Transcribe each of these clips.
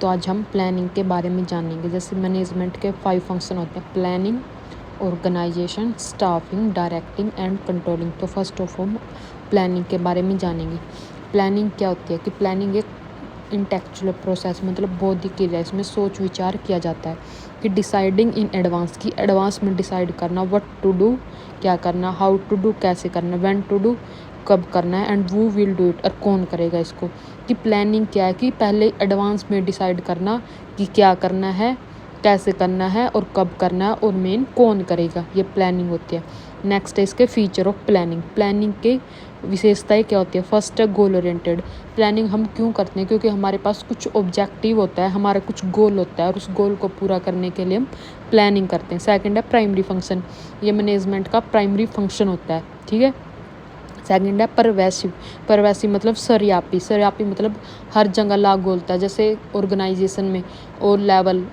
तो आज हम प्लानिंग के बारे में जानेंगे। जैसे मैनेजमेंट के 5 फंक्शन होते हैं: planning, organisation, staffing, directing and controlling. तो फर्स्ट ऑफ ऑल प्लानिंग के बारे में जानेंगे। प्लानिंग क्या होती है कि प्लानिंग एक इंटेलेक्चुअल प्रोसेस मतलब बौद्धिक क्रिया, इसमें सोच विचार किया जाता है कि डिसाइडिंग इन एडवांस, की एडवांस में डिसाइड करना, व्हाट टू डू क्या करना, हाउ टू डू कैसे करना, व्हेन टू डू कब करना है, एंड वो विल डू इट और कौन करेगा इसको। कि प्लानिंग क्या है कि पहले एडवांस में डिसाइड करना कि क्या करना है, कैसे करना है और कब करना है, और मेन कौन करेगा, ये प्लानिंग होती है। नेक्स्ट है इसके फीचर ऑफ प्लानिंग। प्लानिंग की विशेषताएं क्या होती है? फर्स्ट है गोल ओरिएंटेड। प्लानिंग हम क्यों करते हैं? क्योंकि हमारे पास कुछ ऑब्जेक्टिव होता है, हमारा कुछ गोल होता है और उस गोल को पूरा करने के लिए हम प्लानिंग करते हैं। सेकंड है प्राइमरी फंक्शन, ये मैनेजमेंट का प्राइमरी फंक्शन होता है, ठीक है। सेकंड है परवेसिव। परवेसिव मतलब सर्वव्यापी। सर्वव्यापी मतलब हर जगह लागू होता है। जैसे ऑर्गेनाइजेशन में और लेवल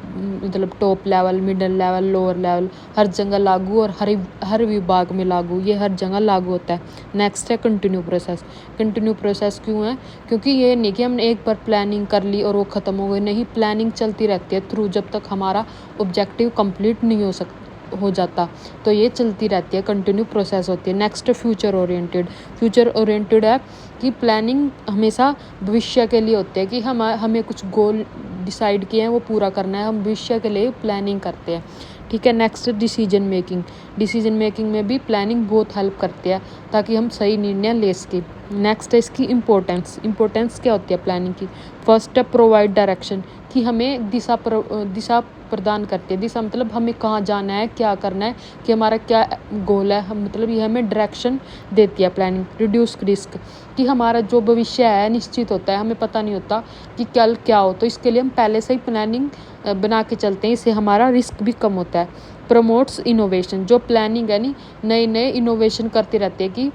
मतलब top level, middle level, lower level, हर जगह लागू और हर विभाग में लागू, ये हर जगह लागू होता है। नेक्स्ट है कंटिन्यू प्रोसेस। कंटिन्यू प्रोसेस क्यों है? क्योंकि ये नहीं कि हमने एक बार प्लानिंग कर ली और वो ख़त्म हो गई, नहीं, प्लानिंग चलती रहती है थ्रू जब तक हमारा ऑब्जेक्टिव कंप्लीट नहीं हो जाता, तो ये चलती रहती है, कंटिन्यू प्रोसेस होती है। Next future oriented. Future oriented है कि प्लानिंग हमेशा भविष्य के लिए होती है कि हमें कुछ गोल डिसाइड किए हैं वो पूरा करना है, हम भविष्य के लिए प्लानिंग करते हैं, ठीक है। Next decision making. Decision making में भी प्लानिंग बहुत हेल्प करती है ताकि हम सही निर्णय ले सकें। नेक्स्ट है इसकी इम्पोर्टेंस। इम्पोर्टेंस क्या होती है प्लानिंग की? फर्स्ट है प्रोवाइड डायरेक्शन, कि हमें दिशा प्रदान करती है। दिशा मतलब हमें कहाँ जाना है, क्या करना है, कि हमारा क्या गोल है, हम मतलब ये हमें डायरेक्शन देती है प्लानिंग। रिड्यूस रिस्क, कि हमारा जो भविष्य है निश्चित होता है, हमें पता नहीं होता कि कल क्या हो, तो इसके लिए हम पहले से ही प्लानिंग बना के चलते हैं, इससे हमारा रिस्क भी कम होता है। प्रमोट्स इनोवेशन, जो प्लानिंग है नी नए नए इनोवेशन करती रहती है कि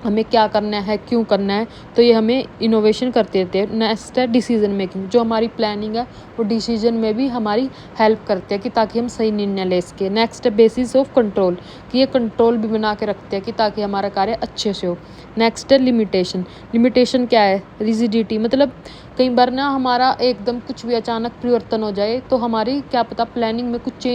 हमें क्या करना है, क्यों करना है, तो ये हमें इनोवेशन करते रहते हैं। नेक्स्ट है डिसीजन मेकिंग। जो हमारी प्लानिंग है वो डिसीजन में भी हमारी हेल्प करते हैं कि ताकि हम सही निर्णय ले सकें। नेक्स्ट है बेसिस ऑफ कंट्रोल, कि ये कंट्रोल भी बना के रखते हैं कि ताकि हमारा कार्य अच्छे से हो। नेक्स्ट है लिमिटेशन। लिमिटेशन क्या है? रिजिडिटी, मतलब कई बार ना हमारा एकदम कुछ भी अचानक परिवर्तन हो जाए तो हमारी क्या पता प्लानिंग में कुछ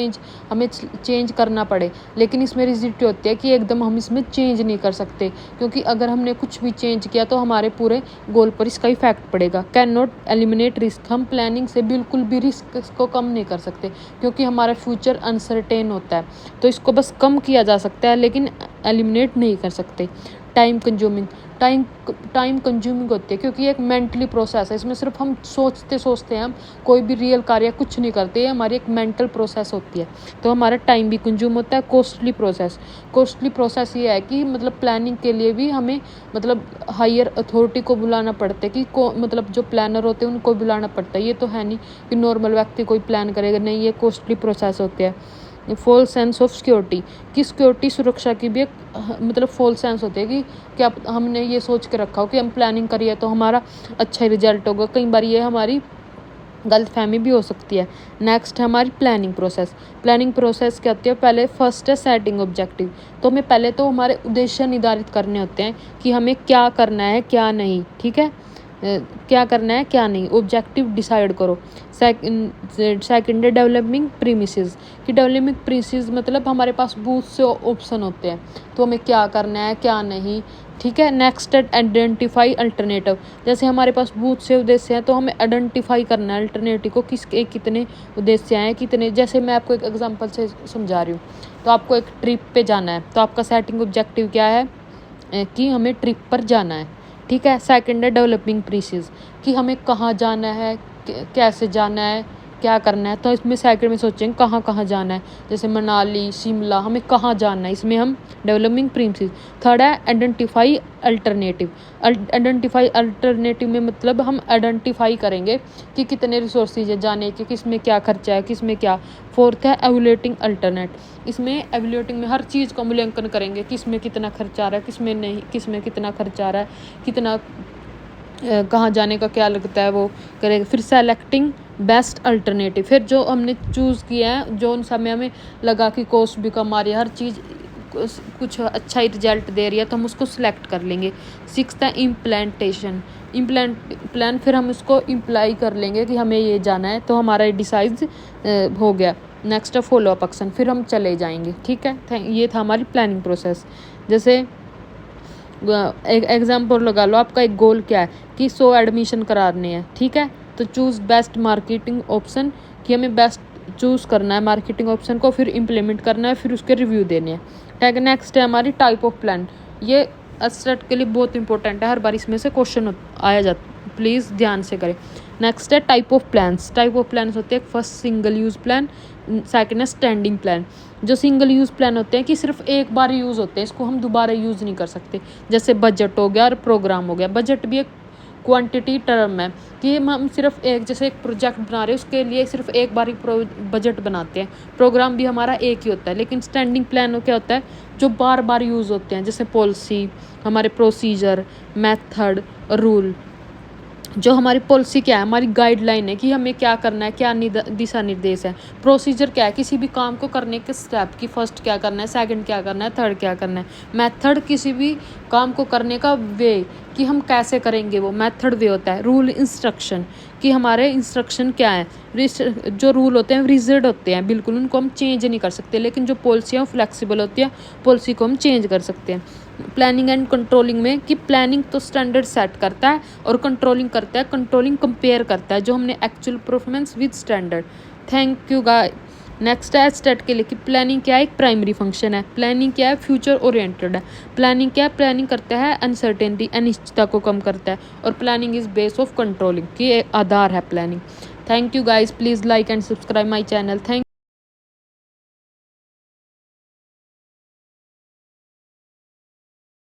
हमें चेंज करना पड़े, लेकिन इसमें रिजिडिटी होती है कि एकदम हम इसमें चेंज नहीं कर सकते, क्योंकि अगर हमने कुछ भी चेंज किया तो हमारे पूरे गोल पर इसका इफेक्ट पड़ेगा। कैन नॉट एलिमिनेट रिस्क, हम प्लानिंग से बिल्कुल भी रिस्क को कम नहीं कर सकते, क्योंकि हमारा फ्यूचर अनसर्टेन होता है, तो इसको बस कम किया जा सकता है लेकिन एलिमिनेट नहीं कर सकते। Time consuming. टाइम कंज्यूमिंग होती है क्योंकि ये एक मेंटली प्रोसेस है, इसमें सिर्फ हम सोचते हैं, हम कोई भी रियल कार्य कुछ नहीं करते, ये हमारी एक मेंटल प्रोसेस होती है, तो हमारा टाइम भी कंज्यूम होता है। Costly process. कॉस्टली प्रोसेस ये है कि मतलब प्लानिंग के लिए भी हमें मतलब हायर अथॉरिटी को बुलाना पड़ता है, कि मतलब जो प्लानर होते हैं उनको बुलाना पड़ता है। ये तो है नहीं कि नॉर्मल व्यक्ति कोई प्लान करेगा, नहीं, ये कॉस्टली प्रोसेस होते हैं। फॉल्स सेंस ऑफ सिक्योरिटी, कि सिक्योरिटी सुरक्षा की भी एक मतलब फॉल्स सेंस होती है कि क्या हमने ये सोच के रखा हो कि हम प्लानिंग करिए तो हमारा अच्छा रिजल्ट होगा, कई बार ये हमारी गलतफहमी भी हो सकती है। नेक्स्ट है हमारी प्लानिंग प्रोसेस। प्लानिंग प्रोसेस क्या होती है? पहले फर्स्ट है सेटिंग ऑब्जेक्टिव, तो हमें पहले तो हमारे उद्देश्य निर्धारित करने होते हैं कि हमें क्या करना है क्या नहीं, ठीक है, क्या करना है क्या नहीं, ऑब्जेक्टिव डिसाइड करो। सेकंड है डेवलपिंग प्रीमिसेस, कि डेवलपिंग प्रीमिसेस मतलब हमारे पास बहुत से ऑप्शन होते हैं, तो हमें क्या करना है क्या नहीं, ठीक है। नेक्स्ट है आइडेंटिफाई अल्टरनेटिव, जैसे हमारे पास बहुत से उद्देश्य हैं तो हमें आइडेंटिफाई करना है अल्टरनेटिव को, किसके कितने उद्देश्य हैं कितने। जैसे मैं आपको एक एग्जांपल से समझा रही हूँ, तो आपको एक ट्रिप पे जाना है, तो आपका सेटिंग ऑब्जेक्टिव क्या है कि हमें ट्रिप पर जाना है, ठीक है। सेकंड है डेवलपिंग प्रीसेस, कि हमें कहाँ जाना है, कैसे जाना है, क्या करना है, तो इसमें सेकंड में सोचेंगे कहाँ कहाँ जाना है, जैसे मनाली, शिमला, हमें कहाँ जाना है, इसमें हम डेवलपिंग प्रीसेस। थर्ड है आइडेंटिफाई अल्टरनेटिव। आइडेंटिफाई अल्टरनेटिव में मतलब हम आइडेंटिफाई करेंगे कि कितने रिसोर्सेज है जाने के, किस में क्या खर्चा है, किस में क्या। फोर्थ है एवुलेटिंग अल्टरनेट, इसमें एवुलेटिंग में हर चीज़ का मूल्यांकन करेंगे, किस में कितना खर्चा आ रहा है, किस में नहीं, किस में कितना खर्चा आ रहा है, कितना कहाँ जाने का क्या लगता है वो करेंगे। फिर सेलेक्टिंग बेस्ट अल्टरनेटिव, फिर जो हमने चूज़ किया है, जो उन समय हमें लगा कि कॉस्ट भी कम आ रही है, हर चीज़ कुछ अच्छा ही रिजल्ट दे रही है, तो हम उसको सिलेक्ट कर लेंगे। सिक्स्थ है इम्प्लांटेशन, प्लान फिर हम उसको इम्प्लाई कर लेंगे कि हमें ये जाना है, तो हमारा डिसाइड हो गया। नेक्स्ट है फॉलो अप एक्शन, फिर हम चले जाएंगे। ठीक है, ये था हमारी प्लानिंग प्रोसेस। जैसे एक एग्जाम्पल लगा लो, आपका एक गोल क्या है कि 100 एडमिशन कराने हैं। ठीक है, तो चूज़ बेस्ट मार्केटिंग ऑप्शन, कि हमें बेस्ट चूज़ करना है मार्केटिंग ऑप्शन को, फिर इम्प्लीमेंट करना है, फिर उसके रिव्यू देने हैं। ठीक है, नेक्स्ट है हमारी टाइप ऑफ प्लान। ये एस्टेट के लिए बहुत इंपॉर्टेंट है, हर बार इसमें से क्वेश्चन आया जाता, प्लीज़ ध्यान से करें। नेक्स्ट है type of plans. Type of plans होते हैं first single use plan, second है स्टैंडिंग प्लान। जो सिंगल यूज़ प्लान होते हैं कि सिर्फ एक बार यूज़ होते हैं, इसको हम दोबारा यूज़ नहीं कर सकते। जैसे बजट हो गया और प्रोग्राम हो गया। बजट भी एक क्वांटिटी टर्म है कि हम सिर्फ एक, जैसे एक प्रोजेक्ट बना रहे हैं उसके लिए सिर्फ एक बार ही बजट बनाते हैं। प्रोग्राम भी हमारा एक ही होता है। लेकिन स्टैंडिंग प्लान क्या होता है, जो बार बार यूज़ होते हैं, जैसे पॉलिसी, हमारे प्रोसीजर, मेथड, रूल। जो हमारी पॉलिसी क्या है, हमारी गाइडलाइन है कि हमें क्या करना है, क्या दिशा निर्देश है। प्रोसीजर क्या है, किसी भी काम को करने के स्टेप, कि फर्स्ट क्या करना है, सेकंड क्या करना है, थर्ड क्या करना है। मेथड, किसी भी काम को करने का वे, कि हम कैसे करेंगे, वो मेथड वे होता है। रूल, इंस्ट्रक्शन, कि हमारे इंस्ट्रक्शन क्या है। जो रूल होते हैं रिजिड होते हैं, बिल्कुल उनको हम चेंज नहीं कर सकते। लेकिन जो पॉलिसी है वो फ्लेक्सिबल होती है, पॉलिसी को हम चेंज कर सकते हैं। प्लानिंग एंड कंट्रोलिंग में कि प्लानिंग तो स्टैंडर्ड सेट करता है और कंट्रोलिंग करता है, कंट्रोलिंग कंपेयर करता है जो हमने actual performance with standard. Thank you guys. Next है स्टेट के लिए कि प्लानिंग क्या है, एक प्राइमरी फंक्शन है। प्लानिंग क्या है, फ्यूचर ओरिएंटेड है। प्लानिंग क्या है, प्लानिंग करता है अनसर्टेनिटी, अनिश्चितता को कम करता है। और planning is base of controlling, की आधार है planning. Thank you guys, please like and subscribe my channel. Thank